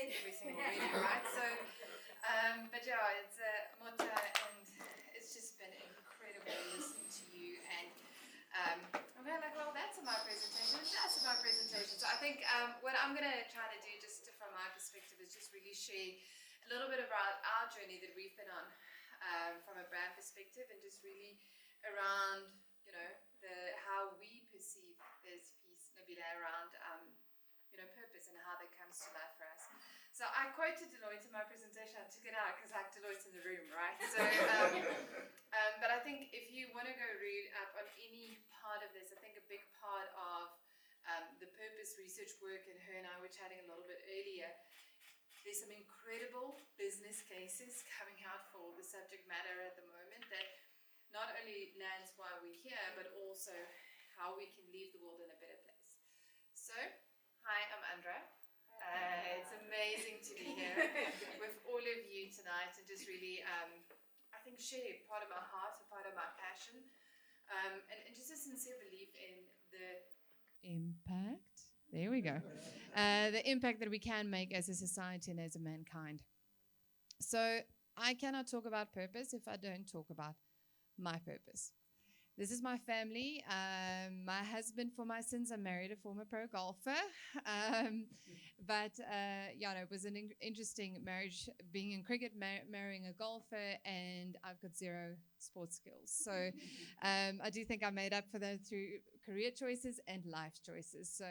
said everything already, right? So, but yeah, it's Mota, and it's just been incredible listening to you. And I'm kind of like, well, that's my presentation. That's my presentation. So I think what I'm going to try to do, just from my perspective, is just really share a little bit about our journey that we've been on from a brand perspective, and just really around, how we perceive this piece, Nabila, around purpose and how that comes to life for us. So I quoted Deloitte in my presentation. I took it out because like Deloitte's in the room, right? So, but I think if you want to go read up on any part of this, I think a big part of the purpose research work, and her and I were chatting a little bit earlier, there's some incredible business cases coming out for the subject matter at the moment that not only lands why we're here, but also how we can leave the world in a better place. So, hi, I'm Andra. It's amazing to be here with all of you tonight, and just really, I think, share part of my heart and part of my passion, and just a sincere belief in the impact. There we go. The impact that we can make as a society and as a mankind. So I cannot talk about purpose if I don't talk about my purpose. This is my family. My husband, for my sins, I married a former pro golfer. It was an interesting marriage, being in cricket, marrying a golfer, and I've got zero sports skills. So I do think I made up for that through career choices and life choices. So,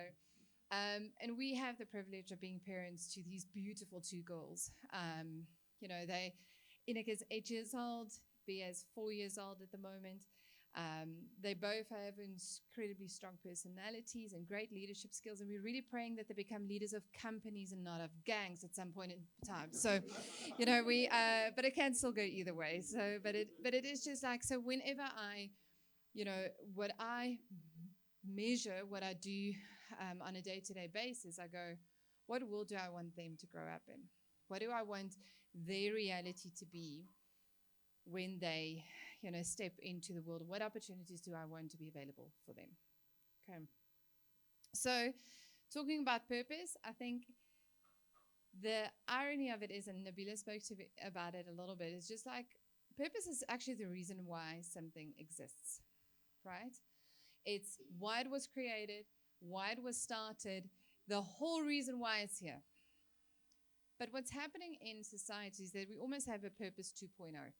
and we have the privilege of being parents to these beautiful two girls. Inek is 8 years old, Bea is 4 years old at the moment. They both have incredibly strong personalities and great leadership skills, and we're really praying that they become leaders of companies and not of gangs at some point in time. So, but it can still go either way. So, but it is just like, so whenever I, what I measure, what I do on a day-to-day basis, I go, what world do I want them to grow up in? What do I want their reality to be when they, step into the world? What opportunities do I want to be available for them? Okay. So, talking about purpose, I think the irony of it is, and Nabila spoke about it a little bit, is just like purpose is actually the reason why something exists, right? It's why it was created, why it was started, the whole reason why it's here. But what's happening in society is that we almost have a purpose 2.0.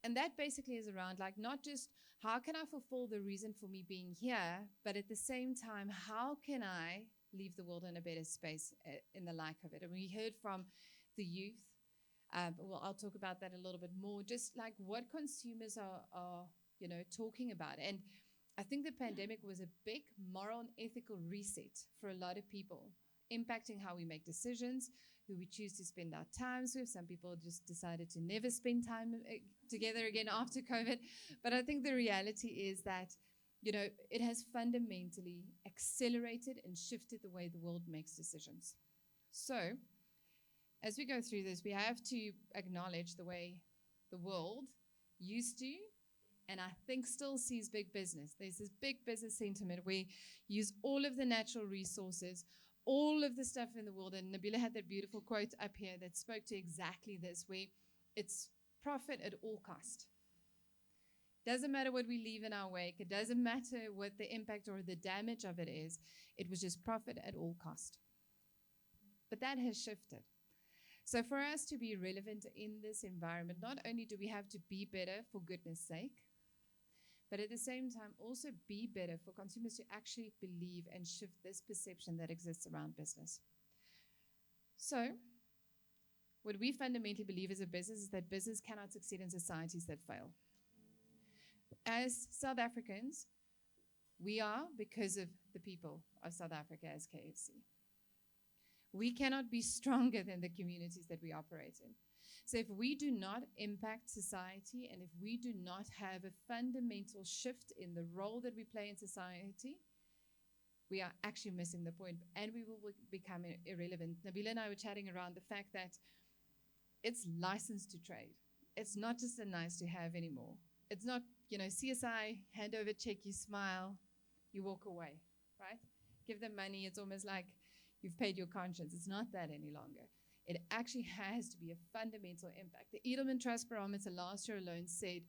And that basically is around like not just how can I fulfill the reason for me being here, but at the same time, how can I leave the world in a better space in the like of it? And we heard from the youth. I'll talk about that a little bit more, just like what consumers are talking about. And I think the pandemic was a big moral and ethical reset for a lot of people, impacting how we make decisions, who we choose to spend our times with. Some people just decided to never spend time together again after COVID. But I think the reality is that, it has fundamentally accelerated and shifted the way the world makes decisions. So as we go through this, we have to acknowledge the way the world used to, and I think still sees big business. There's this big business sentiment where you use all of the natural resources, all of the stuff in the world. And Nabila had that beautiful quote up here that spoke to exactly this, where it's profit at all cost. Doesn't matter what we leave in our wake. It doesn't matter what the impact or the damage of it is. It was just profit at all cost. But that has shifted. So for us to be relevant in this environment, not only do we have to be better for goodness sake, but at the same time also be better for consumers to actually believe and shift this perception that exists around business. So what we fundamentally believe as a business is that business cannot succeed in societies that fail. As South Africans, we are because of the people of South Africa as KFC. We cannot be stronger than the communities that we operate in. So if we do not impact society, and if we do not have a fundamental shift in the role that we play in society, we are actually missing the point, and we will become irrelevant. Nabila and I were chatting around the fact that it's licensed to trade. It's not just a nice to have anymore. It's not, CSI, hand over check, you smile, you walk away, right? Give them money. It's almost like you've paid your conscience. It's not that any longer. It actually has to be a fundamental impact. The Edelman Trust Barometer last year alone said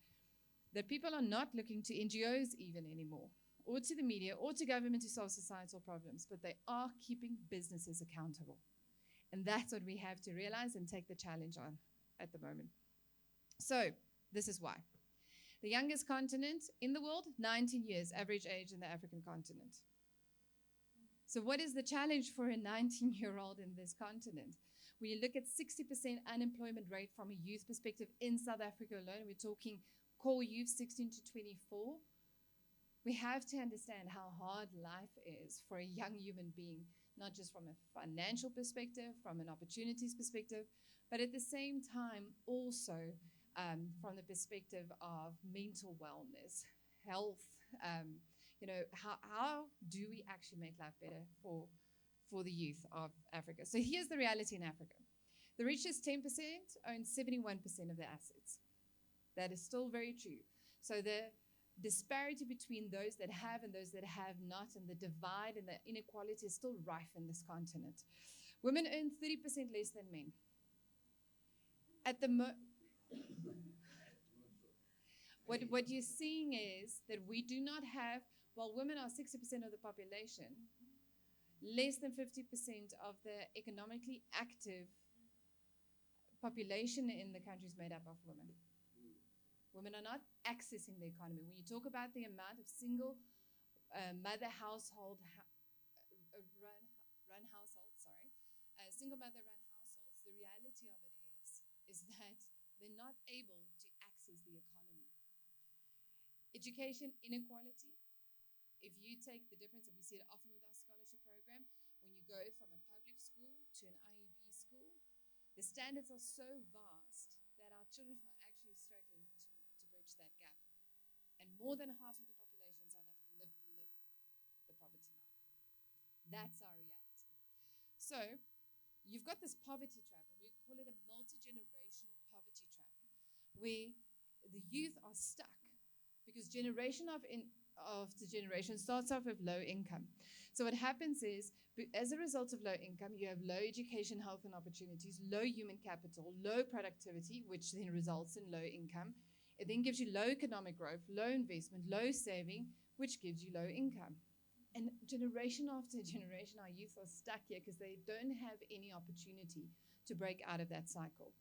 that people are not looking to NGOs even anymore, or to the media, or to government to solve societal problems, but they are keeping businesses accountable. And that's what we have to realize and take the challenge on at the moment. So this is why. The youngest continent in the world, 19 years, average age in the African continent. So what is the challenge for a 19-year-old in this continent? When you look at 60% unemployment rate from a youth perspective in South Africa alone, we're talking core youth 16 to 24, we have to understand how hard life is for a young human being, not just from a financial perspective, from an opportunities perspective, but at the same time also from the perspective of mental wellness, health. How do we actually make life better for the youth of Africa? So here's the reality in Africa. The richest 10% own 71% of the assets. That is still very true. So the disparity between those that have and those that have not, and the divide and the inequality is still rife in this continent. Women earn 30% less than men. What you're seeing is that we do not have, while women are 60% of the population, less than 50% of the economically active population in the country is made up of women. Women are not accessing the economy. When you talk about the amount of single mother household run households, single mother run households, the reality of it is that they're not able to access the economy. Education inequality. If you take the difference, and we see it often with our scholarship program, when you go from a public school to an IEB school, the standards are so vast that our children are actually struggling to bridge that gap. And more than half of the population in South Africa live below the poverty line. That's our reality. So you've got this poverty trap, and we call it a multi-generational poverty trap, where the youth are stuck because generation after generation starts off with low income. So what happens is, as a result of low income, you have low education, health, and opportunities, low human capital, low productivity, which then results in low income. It then gives you low economic growth, low investment, low saving, which gives you low income. And generation after generation, our youth are stuck here because they don't have any opportunity to break out of that cycle.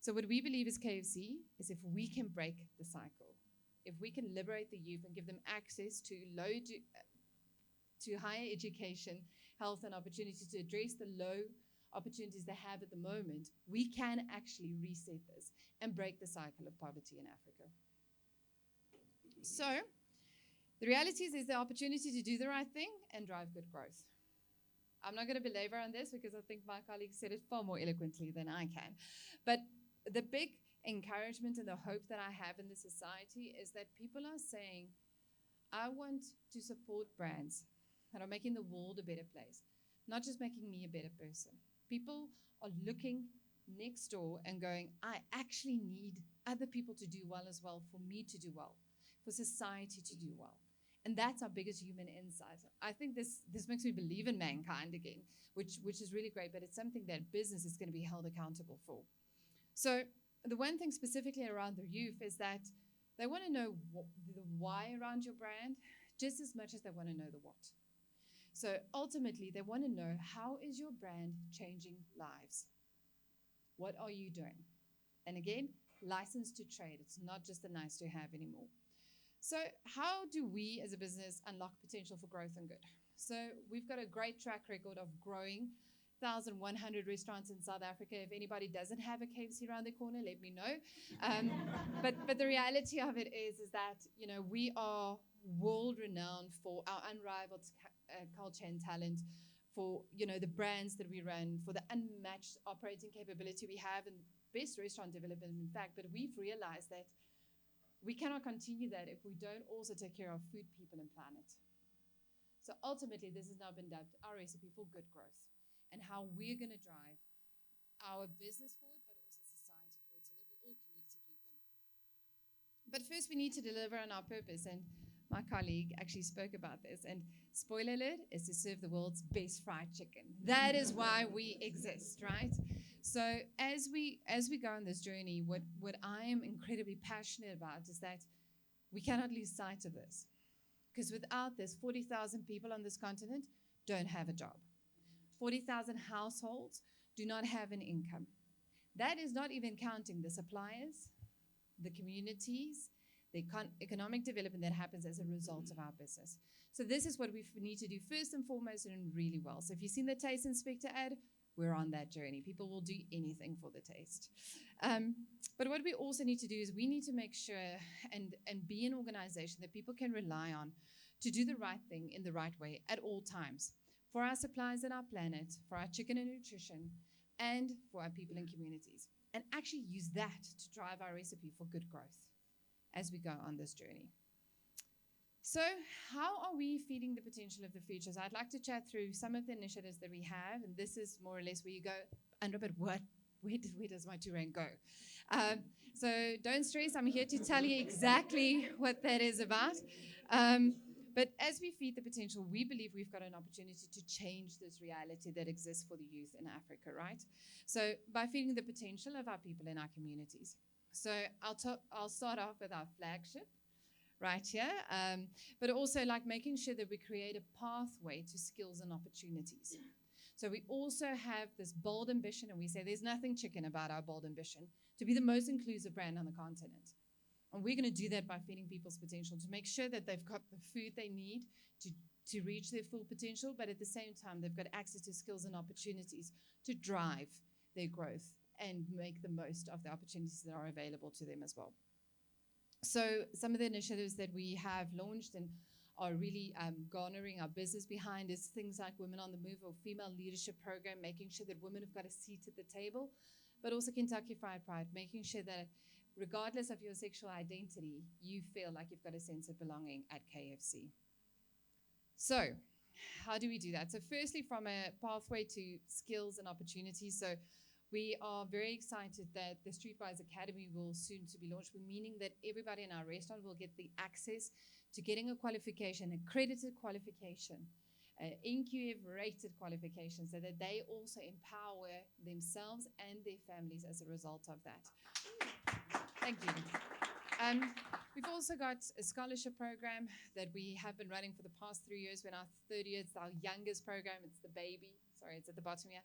So what we believe as KFC is, if we can break the cycle, if we can liberate the youth and give them access to higher education, health, and opportunity to address the low opportunities they have at the moment, we can actually reset this and break the cycle of poverty in Africa. So the reality is there's the opportunity to do the right thing and drive good growth. I'm not going to belabor on this because I think my colleague said it far more eloquently than I can. But the big encouragement and the hope that I have in the society is that people are saying, I want to support brands that are making the world a better place, not just making me a better person. People are looking next door and going, I actually need other people to do well as well, for me to do well, for society to do well. And that's our biggest human insight. I think this makes me believe in mankind again, which is really great, but it's something that business is going to be held accountable for. So the one thing specifically around the youth is that they want to know the why around your brand just as much as they want to know the what. So ultimately, they want to know, how is your brand changing lives? What are you doing? And again, license to trade. It's not just a nice to have anymore. So how do we as a business unlock potential for growth and good? So we've got a great track record of growing 1,100 restaurants in South Africa. If anybody doesn't have a KFC around the corner, let me know. But the reality of it is that, you know, we are world-renowned for our unrivaled culture and talent, for, you know, the brands that we run, for the unmatched operating capability we have, and best restaurant development, in fact. But we've realized that we cannot continue that if we don't also take care of food, people, and planet. So ultimately, this has now been dubbed our recipe for good growth, and how we're going to drive our business forward, but also society forward, so that we all collectively win. But first, we need to deliver on our purpose, and my colleague actually spoke about this, and spoiler alert, is to serve the world's best fried chicken. That is why we exist, right? So as we go on this journey, what I am incredibly passionate about is that we cannot lose sight of this. Because without this, 40,000 people on this continent don't have a job. 40,000 households do not have an income. That is not even counting the suppliers, the communities, the economic development that happens as a result of our business. So this is what we need to do first and foremost and really well. So if you've seen the Taste Inspector ad, we're on that journey. People will do anything for the taste. But what we also need to do is we need to make sure and be an organization that people can rely on to do the right thing in the right way at all times for our suppliers and our planet, for our chicken and nutrition, and for our people and communities. And actually use that to drive our recipe for good growth as we go on this journey. So how are we feeding the potential of the future? So I'd like to chat through some of the initiatives that we have, and this is more or less where you go, Andra, but where does my 2 rand go? So don't stress, I'm here to tell you exactly what that is about. But as we feed the potential, we believe we've got an opportunity to change this reality that exists for the youth in Africa, right? So by feeding the potential of our people in our communities. So I'll start off with our flagship right here, but also like making sure that we create a pathway to skills and opportunities. So we also have this bold ambition, and we say there's nothing chicken about our bold ambition, to be the most inclusive brand on the continent. And we're going to do that by feeding people's potential, to make sure that they've got the food they need to reach their full potential, but at the same time, they've got access to skills and opportunities to drive their growth and make the most of the opportunities that are available to them as well. So some of the initiatives that we have launched and are really garnering our business behind is things like Women on the Move or Female Leadership Program, making sure that women have got a seat at the table, but also Kentucky Fried Pride, making sure that regardless of your sexual identity, you feel like you've got a sense of belonging at KFC. So how do we do that? So firstly, from a pathway to skills and opportunities. So we are very excited that the Streetwise Academy will soon to be launched, meaning that everybody in our restaurant will get the access to getting a qualification, accredited qualification, NQF-rated qualification, so that they also empower themselves and their families as a result of that. Thank you. We've also got a scholarship program that we have been running for the past 3 years. We're in our third year. It's our youngest program. It's the baby. Sorry, it's at the bottom here.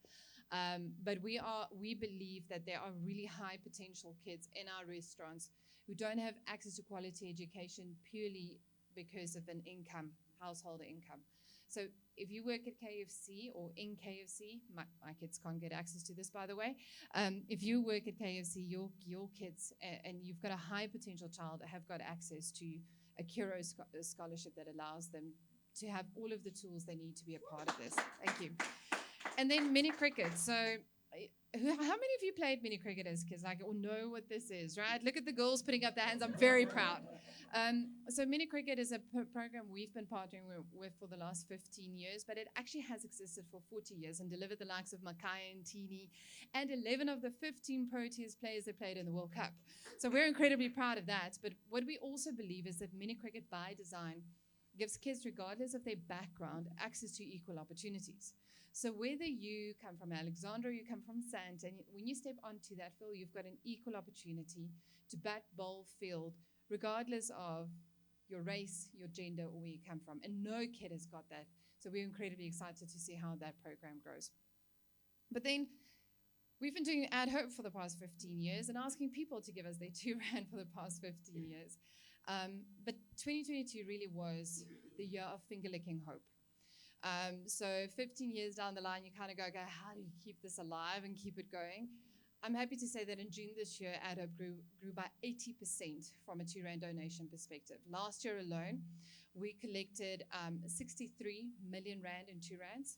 But we believe that there are really high potential kids in our restaurants who don't have access to quality education purely because of an income, household income. So if you work at KFC or in KFC, my kids can't get access to this, by the way. If you work at KFC, your kids, and you've got a high potential child, have got access to a Kiro scholarship that allows them to have all of the tools they need to be a part of this. Thank you. And then mini cricket. So how many of you played mini cricket as kids, or know what this is, right? Look at the girls putting up their hands. I'm very proud. So mini cricket is a program we've been partnering with for the last 15 years, but it actually has existed for 40 years and delivered the likes of Makai and Tini and 11 of the 15 Proteas players that played in the World Cup. So we're incredibly proud of that. But what we also believe is that mini cricket by design gives kids, regardless of their background, access to equal opportunities. So whether you come from Alexandra or you come from Sandton, when you step onto that field, you've got an equal opportunity to bat, bowl, field, regardless of your race, your gender, or where you come from. And no kid has got that. So we're incredibly excited to see how that program grows. But then we've been doing Ad Hope for the past 15 years and asking people to give us their 2 rand for the past 15 years. But 2022 really was the year of finger-licking hope. So 15 years down the line, you kind of go, how do you keep this alive and keep it going? I'm happy to say that in June this year, Ad Hope grew by 80% from a 2 rand donation perspective. Last year alone, we collected 63 million rand in 2 rands,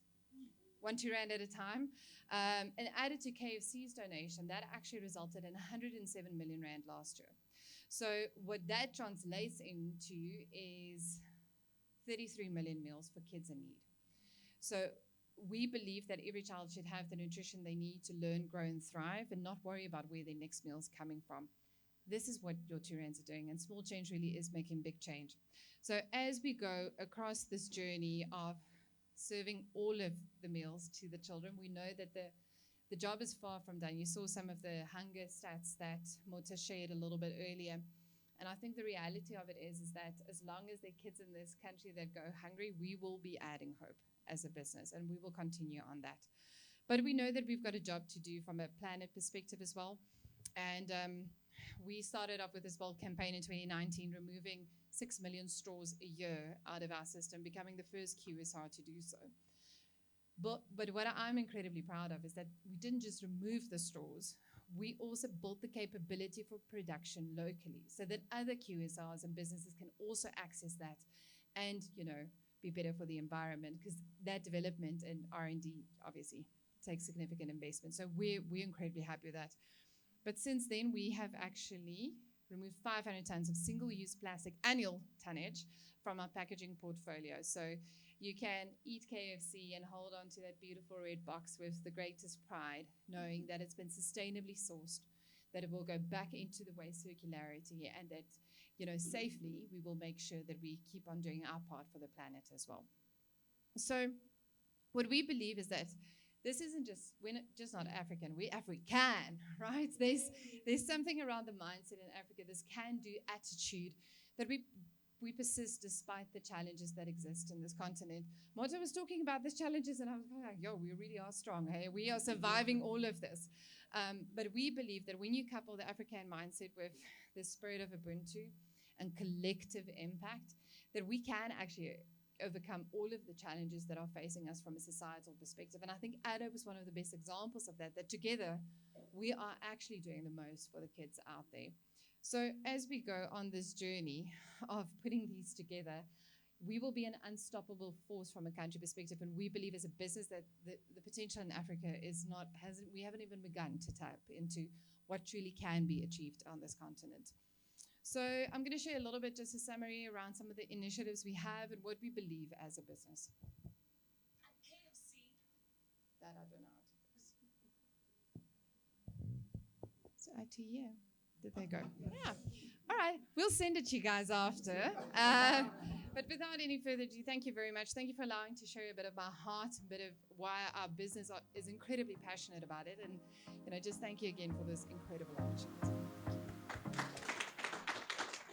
1 2 rand at a time, and added to KFC's donation, that actually resulted in 107 million rand last year. So what that translates into is 33 million meals for kids in need. So we believe that every child should have the nutrition they need to learn, grow, and thrive, and not worry about where their next meal is coming from. This is what your 2 rands are doing, and small change really is making big change. So as we go across this journey of serving all of the meals to the children, we know that the the job is far from done. You saw some of the hunger stats that Mota shared a little bit earlier. And I think the reality of it is that as long as there are kids in this country that go hungry, we will be adding hope as a business, and we will continue on that. But we know that we've got a job to do from a planet perspective as well. And we started off with this bold campaign in 2019, removing 6 million straws a year out of our system, becoming the first QSR to do so. But what I'm incredibly proud of is that we didn't just remove the straws, we also built the capability for production locally so that other QSRs and businesses can also access that and, be better for the environment, because that development and R&D obviously takes significant investment. So we're incredibly happy with that. But since then, we have actually removed 500 tons of single-use plastic annual tonnage from our packaging portfolio. So you can eat KFC and hold on to that beautiful red box with the greatest pride, knowing that it's been sustainably sourced, that it will go back into the waste circularity, and that, safely we will make sure that we keep on doing our part for the planet as well. So what we believe is that this isn't just, we're just not African, we're African, right? There's something around the mindset in Africa, this can-do attitude, that we persist despite the challenges that exist in this continent. Mota was talking about these challenges, and I was like, we really are strong, hey? We are surviving all of this. But we believe that when you couple the African mindset with the spirit of Ubuntu and collective impact, that we can actually overcome all of the challenges that are facing us from a societal perspective. And I think ADO was one of the best examples of that together we are actually doing the most for the kids out there. So as we go on this journey of putting these together, we will be an unstoppable force from a country perspective. And we believe as a business that the potential in Africa we haven't even begun to tap into what truly can be achieved on this continent. So I'm going to share a little bit, just a summary around some of the initiatives we have and what we believe as a business. KFC. That I don't know how to fix. So IT, did they go? Yeah. All right. We'll send it to you guys after. But without any further ado, thank you very much. Thank you for allowing to share a bit of my heart, a bit of why our business is incredibly passionate about it. And, just thank you again for this incredible opportunity.